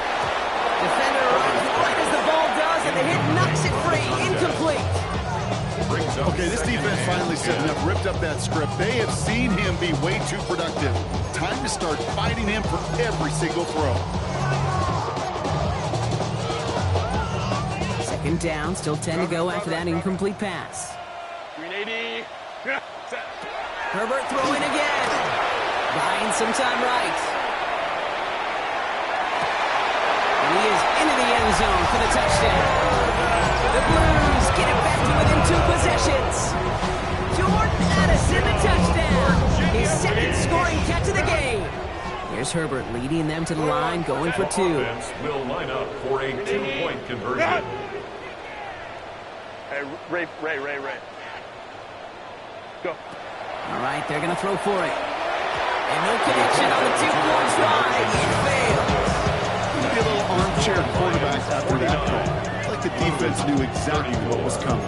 Speaker 1: Defender runs right as the ball does, and the hit knocks it free. Incomplete.
Speaker 3: Okay, this defense finally setting up, ripped up that script. They have seen him be way too productive. Time to start fighting him for every single throw.
Speaker 1: 2nd down, still 10 to go after that incomplete pass.
Speaker 2: 380.
Speaker 1: Herbert throwing again. Buying some time right. And he is into the end zone for the touchdown. The Blues get it back to within 2 possessions. Jordan Addison, the touchdown. His 2nd scoring catch of the game. Here's Herbert leading them to the line, going for 2.
Speaker 5: Offense will line up for a 2-point conversion.
Speaker 2: Hey, Ray. Go.
Speaker 1: All right, they're going to throw for it. And no connection on the 2-point try. It fails.
Speaker 3: Maybe a little armchair quarterback after that call. Like the defense knew exactly what was coming.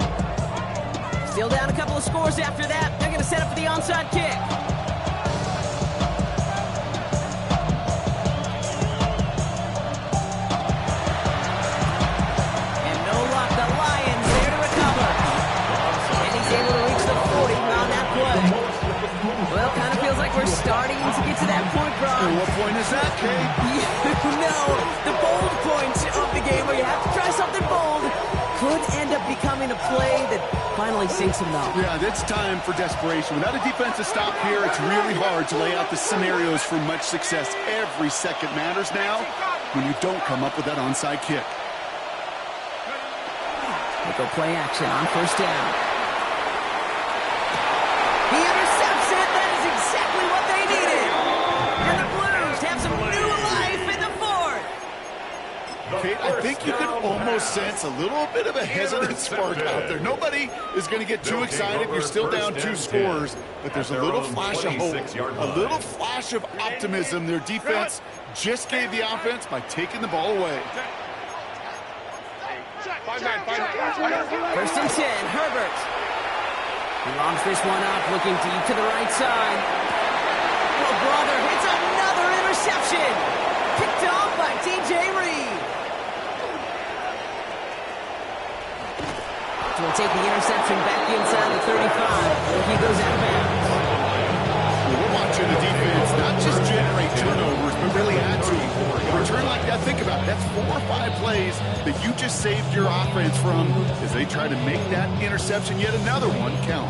Speaker 1: Still down a couple of scores after that. They're going to set up for the onside kick. And no luck. The Lions there to recover. And he's able to reach the 40 on that play. Well, kind of feels like we're starting to get to that point, Brock.
Speaker 3: And what point is that, Kate?
Speaker 1: You know, the bold point of the game where you have to try something bold could end up becoming a play that finally sinks him though.
Speaker 3: Yeah, it's time for desperation. Without a defensive stop here, it's really hard to lay out the scenarios for much success. Every second matters now when you don't come up with that onside kick.
Speaker 1: They go play action on 1st down. He intercepts it. That is exactly what they needed. And the Blues have some new life in the 4th.
Speaker 3: Kate, I think you can almost almost sense a little bit of a hesitant spark out there. Nobody is going to get too excited. You're still down 2 scores, but there's a little flash of hope, a little flash of optimism. Their defense just gave the offense by taking the ball away.
Speaker 1: First and 10, Herbert. He launches this one up, looking deep to the right side. Oh, brother, it's another interception. Picked off by DJ Reed. We'll take the interception back inside the 35. He goes out of bounds.
Speaker 3: We're watching the defense not just generate turnovers, but really add to them. A return like that, think about it. That's 4 or 5 plays that you just saved your offense from as they try to make that interception, yet another one, count.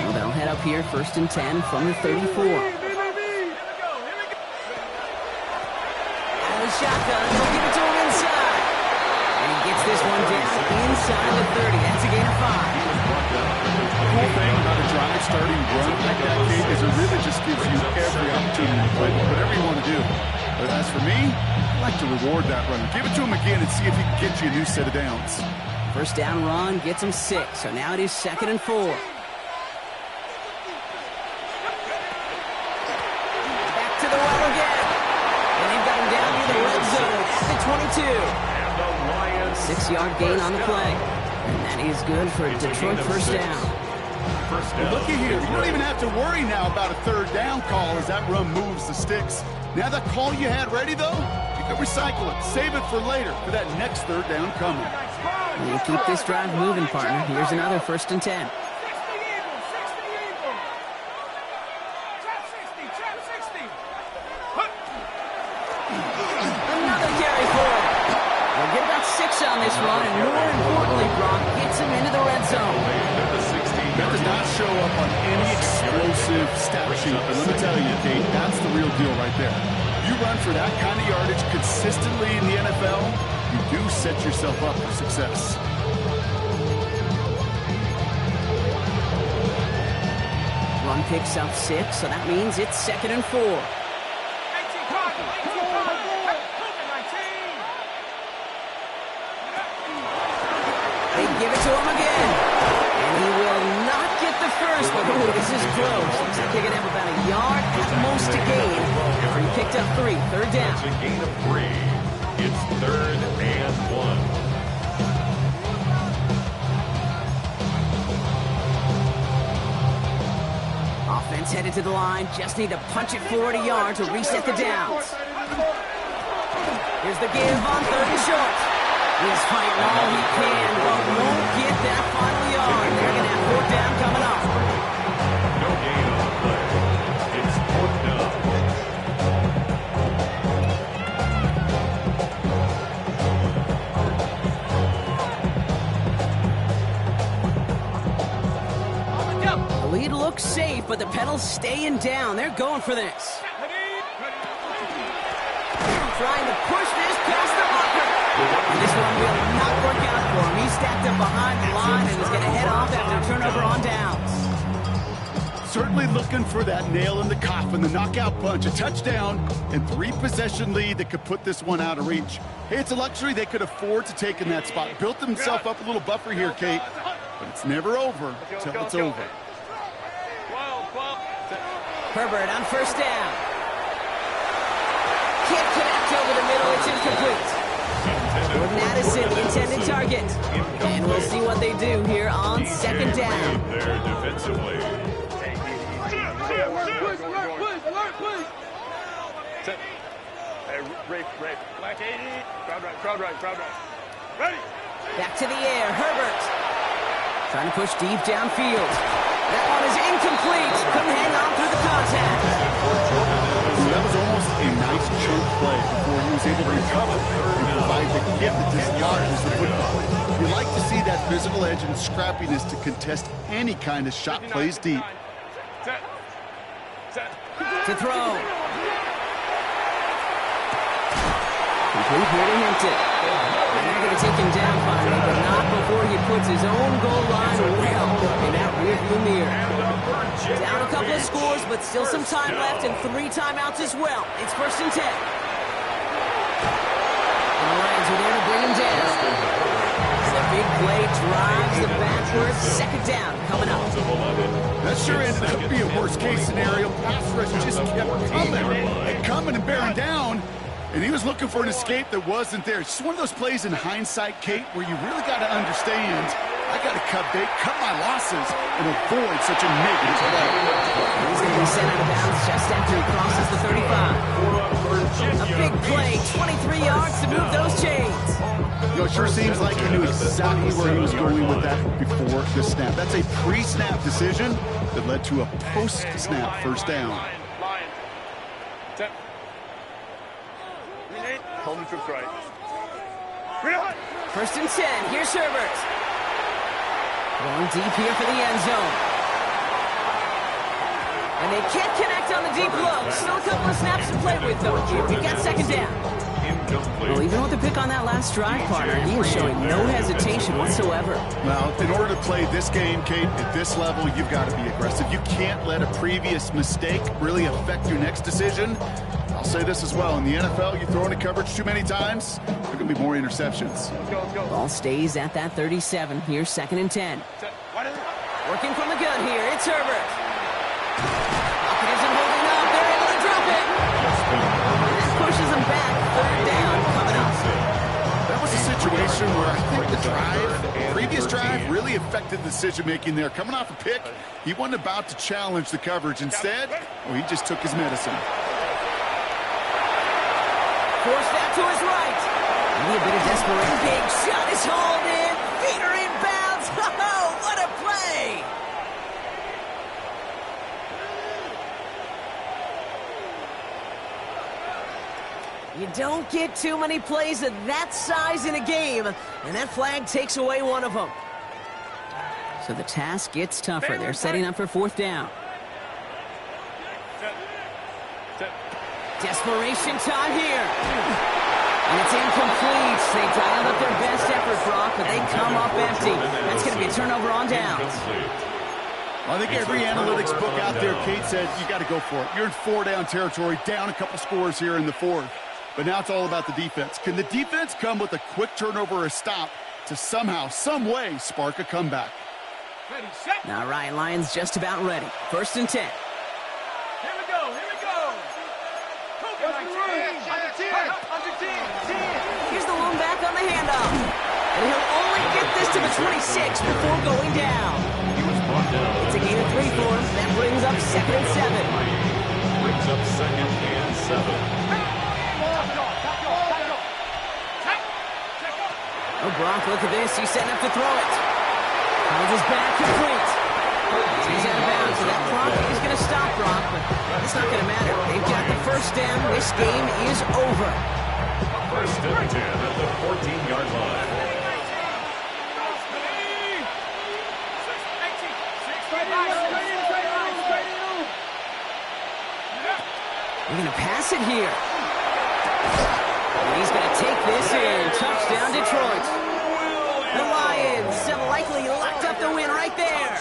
Speaker 1: Well, they'll head up here, first and 10 from the 34. Out of the shotgun, he'll give it to him inside. And he gets this one down inside the 30. That's a gain of 5.
Speaker 3: The cool thing about a drive starting run like that, Kate, is it really just gives you every opportunity to play whatever you want to do. But as for me, I like to reward that run. Give it to him again and see if he can get you a new set of downs.
Speaker 1: First down run gets him 6. So now it is 2nd and 4. Back to the well again. And they've got him down near the red zone at the 22. 6-yard gain on the play. And that is good for a Detroit first down.
Speaker 3: Well, looky here. You don't even have to worry now about a 3rd down call as that run moves the sticks. Now that call you had ready, though, you can recycle it. Save it for later for that next 3rd down coming.
Speaker 1: You keep this drive moving, partner. Here's another first and 10. Another carry forward. They'll get about 6 on this run, and more importantly, Brock gets him into the red zone.
Speaker 3: That does not show up on any explosive stat sheet, but let me tell you, Kate, that's the real deal right there. You run for that kind of yardage consistently in the NFL, you do set yourself up for success.
Speaker 1: Run picks up 6, so that means it's 2nd and 4. They give it to him again. And he will not get the first, but ooh, this is close. Looks like they're going to have about a yard at most to gain. He picked up 3, 3rd down.
Speaker 5: It's a gain of 3. It's 3rd and 1.
Speaker 1: Offense headed to the line. Just need to punch it forward a yard to reset the downs. Here's the give on 3rd and short. He's fighting all he can, but won't get that final yard. They're going to have 4th down coming up.
Speaker 5: No gain on the play. It's 4th down.
Speaker 1: The lead looks safe, but the pedal's staying down. They're going for this. Trying to push this past the blocker. And this one will not work out for him. He's stacked up behind the line and is going to head off after a turnover on downs.
Speaker 3: Certainly looking for that nail in the coffin, the knockout punch, a touchdown, and 3-possession lead that could put this one out of reach. Hey, it's a luxury they could afford to take in that spot. Built himself up a little buffer here, Kate, but it's never over until it's over.
Speaker 1: Herbert on first down. Can't connect over the middle. It's incomplete. Jordan Addison, the intended target. And we'll see what they do here on 2nd down.
Speaker 5: There defensively.
Speaker 2: Crowd right. Ready.
Speaker 1: Back to the air, Herbert. Trying to push deep downfield. That one is incomplete. Couldn't hang on through the contact.
Speaker 3: That was almost a nice chunk play before he was able to recover and provide the gift that this yard is the football. You like to see that physical edge and scrappiness to contest any kind of shot plays deep.
Speaker 1: To throw. Complete here to Hinton. And they're going to take him down finally, but not before he puts his own goal line well in that rearview mirror. Down a couple of scores, but still some time left and 3 timeouts as well. It's 1st and 10. Lions are there to bring him down. The big play drives them backwards. Second down coming up.
Speaker 3: That sure ended up being a worst-case scenario. Pass rush just kept coming and bearing down. And he was looking for an escape that wasn't there. It's just one of those plays in hindsight, Kate, where you really got to understand, I got to cut bait, cut my losses, and avoid such a negative play.
Speaker 1: He's going to be sent out of bounds just after he crosses the 35. A big play, 23 yards to move those chains.
Speaker 3: You know, it sure seems like he knew exactly where he was going with that before the snap. That's a pre-snap decision that led to a post-snap first down.
Speaker 2: Home troops right.
Speaker 1: First and 10. Here's Herbert. Going deep here for the end zone. And they can't connect on the deep low. Still a couple of snaps to play with, though. We've got second down. Well, even with the pick on that last drive, partner, he is showing no hesitation whatsoever.
Speaker 3: Well, in order to play this game, Kate, at this level, you've got to be aggressive. You can't let a previous mistake really affect your next decision. I'll say this as well. In the NFL, you throw into coverage too many times, there are going to be more interceptions.
Speaker 1: Ball stays at that 37. Here's second and 10. Working from the gun here. It's Herbert. Pocket isn't holding up. They're able to drop it. And that pushes them back. Third down coming up.
Speaker 3: That was a situation where I think the previous drive really affected the decision-making there. Coming off a pick, he wasn't about to challenge the coverage. Instead, well, he just took his medicine.
Speaker 1: Force that to his right. Maybe a bit of desperation. Big shot is hauled in. Feet are in bounds. Oh, what a play. You don't get too many plays of that size in a game, and that flag takes away one of them. So the task gets tougher. They're setting up for fourth down. Desperation time here. And it's incomplete. They dialed up their best effort, Brock, but they come up empty. That's going to be a turnover on downs.
Speaker 3: I think every analytics book out there, Kate, said you got to go for it. You're in four-down territory, down a couple scores here in the fourth. But now it's all about the defense. Can the defense come with a quick turnover or a stop to somehow, some way, spark a comeback?
Speaker 1: All right, Lions just about ready. First and 10.
Speaker 2: Here we go, here we go.
Speaker 1: Here's the one back on the handoff. And he'll only get this to the 26 before going down. It's a gain of 3 for him. That brings up second and 7.
Speaker 5: Brings up second and 7.
Speaker 1: Oh, Brock, look at this. He's setting up to throw it. Finds his back complete. He's out of bounds, so that clock is going to stop, Brock, but it's not going to matter. They've got the first down. This game is over.
Speaker 5: First and 10 at the 14-yard line.
Speaker 1: They're going to pass it here. And he's going to take this in. Touchdown, Detroit. The Lions have likely locked up the win right there.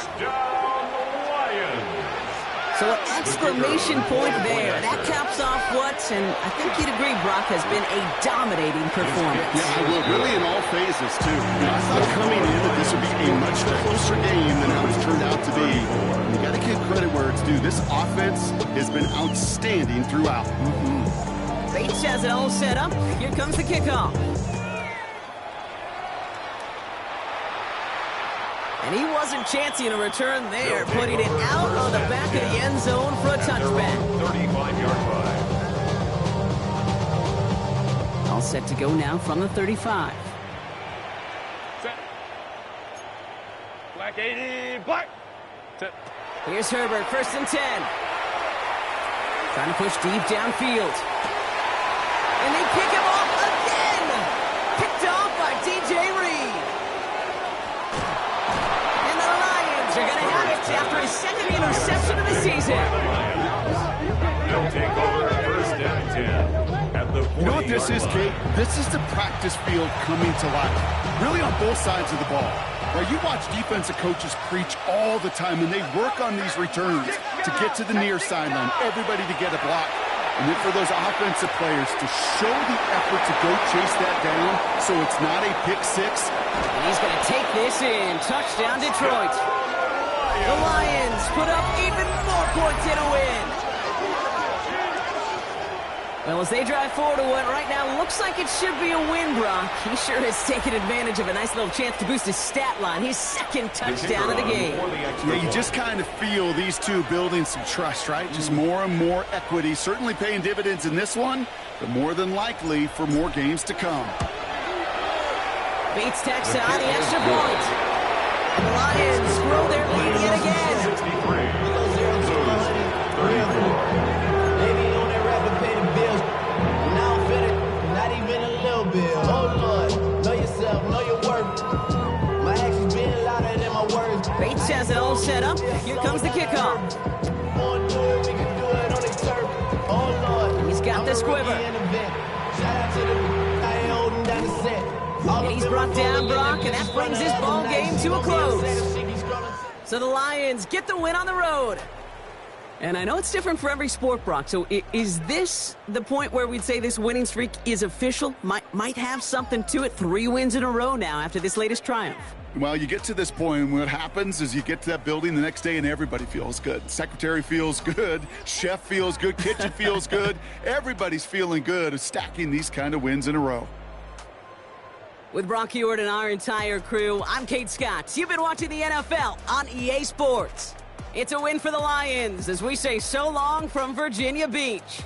Speaker 1: So an exclamation point there. That caps off what, and I think you'd agree, Brock, has been a dominating performance.
Speaker 3: Yeah, I will. Really in all phases, too. I thought coming in that this would be a much closer game than how it's turned out to be. And you got to give credit where it's due. This offense has been outstanding throughout.
Speaker 1: Bates has it all set up. Here comes the kickoff. And he wasn't chancing a return there, putting it out on the back of the end zone for a touchback.
Speaker 5: 35-yard line.
Speaker 1: All set to go now from the 35.
Speaker 2: Set. Black 80, black. Set.
Speaker 1: Here's Herbert, first and 10. Trying to push deep downfield. And they pick him off again! Picked off by DJ Reed. And the Lions are going to have it after his second interception of the season.
Speaker 5: They'll take over first and 10 at the 40-yard line.
Speaker 3: You know what this is, Kate? This is the practice field coming to life. Really on both sides of the ball. Right, you watch defensive coaches preach all the time, and they work on these returns to get to the near sideline, everybody to get a block. And then for those offensive players to show the effort to go chase that down so it's not a pick six.
Speaker 1: And he's going to take this in. Touchdown, Detroit. The Lions put up even more points in a win. Well, as they drive forward to what right now looks like it should be a win, Brock. He sure has taken advantage of a nice little chance to boost his stat line. His second touchdown of the game.
Speaker 3: Yeah, you just kind of feel these two building some trust, right? Just more and more equity. Certainly paying dividends in this one, but more than likely for more games to come.
Speaker 1: Bates tacks on the extra point. And the Lions grow their lead yet again.
Speaker 5: 63.
Speaker 1: Bates has it all set up. Here comes the kickoff. He's got the squiver. And he's brought down Brock, and that brings his ball game to a close. So the Lions get the win on the road. And I know it's different for every sport, Brock. So is this the point where we'd say this winning streak is official? Might have something to it. 3 wins in a row now after this latest triumph.
Speaker 3: Well, you get to this point, and what happens is you get to that building the next day, and everybody feels good. Secretary feels good. Chef feels good. Kitchen feels good. Everybody's feeling good of stacking these kind of wins in a row.
Speaker 1: With Brock Ewart and our entire crew, I'm Kate Scott. You've been watching the NFL on EA Sports. It's a win for the Lions as we say so long from Virginia Beach.